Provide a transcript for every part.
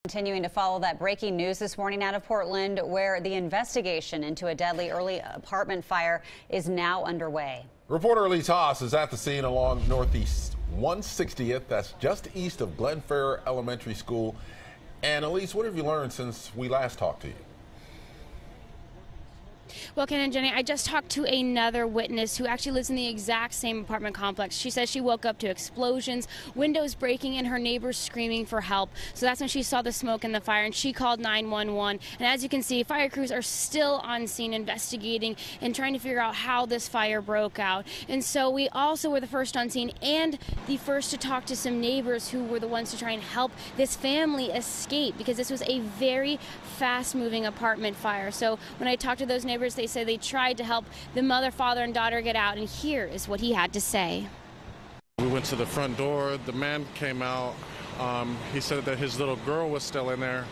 Continuing to follow that breaking news this morning out of Portland, where the investigation into a deadly early apartment fire is now underway. Reporter Elise Haas is at the scene along Northeast 160th. That's just east of Glenfair Elementary School. And Elise, what have you learned since we last talked to you? Well, Ken and Jenny, I just talked to another witness who actually lives in the exact same apartment complex. She says she woke up to explosions, windows breaking, and her neighbors screaming for help. So that's when she saw the smoke and the fire, and she called 911. And as you can see, fire crews are still on scene investigating and trying to figure out how this fire broke out. And so we also were the first on scene and the first to talk to some neighbors who were the ones to try and help this family escape, because this was a very fast-moving apartment fire. So when I talked to those neighbors, they said they tried to help the mother, father, and daughter get out, and here is what he had to say. We went to the front door. The man came out. He said that his little girl was still in there.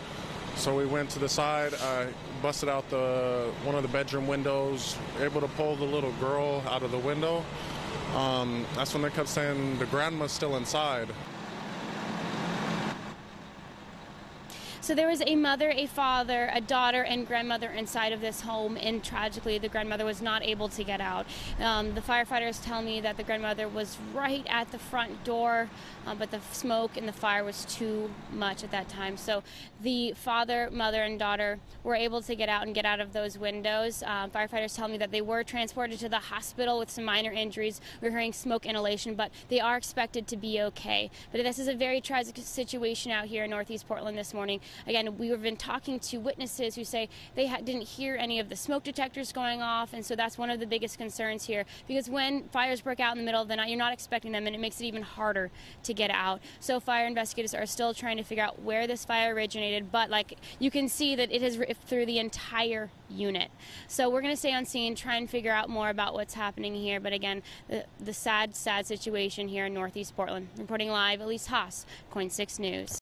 So we went to the side, busted out one of the bedroom windows, able to pull the little girl out of the window. That's when they kept saying the grandma's still inside. So there was a mother, a father, a daughter, and grandmother inside of this home, and tragically the grandmother was not able to get out. The firefighters tell me that the grandmother was right at the front door, but the smoke and the fire was too much at that time. So the father, mother, and daughter were able to get out of those windows. Firefighters tell me that they were transported to the hospital with some minor injuries. We're hearing smoke inhalation, but they are expected to be okay. But this is a very tragic situation out here in Northeast Portland this morning. Again, we've been talking to witnesses who say they didn't hear any of the smoke detectors going off, and so that's one of the biggest concerns here, because when fires break out in the middle of the night, you're not expecting them, and it makes it even harder to get out. So fire investigators are still trying to figure out where this fire originated, but like you can see that it has ripped through the entire unit. So we're going to stay on scene, try and figure out more about what's happening here, but again, the sad situation here in Northeast Portland. Reporting live, Elise Haas, KOIN 6 News.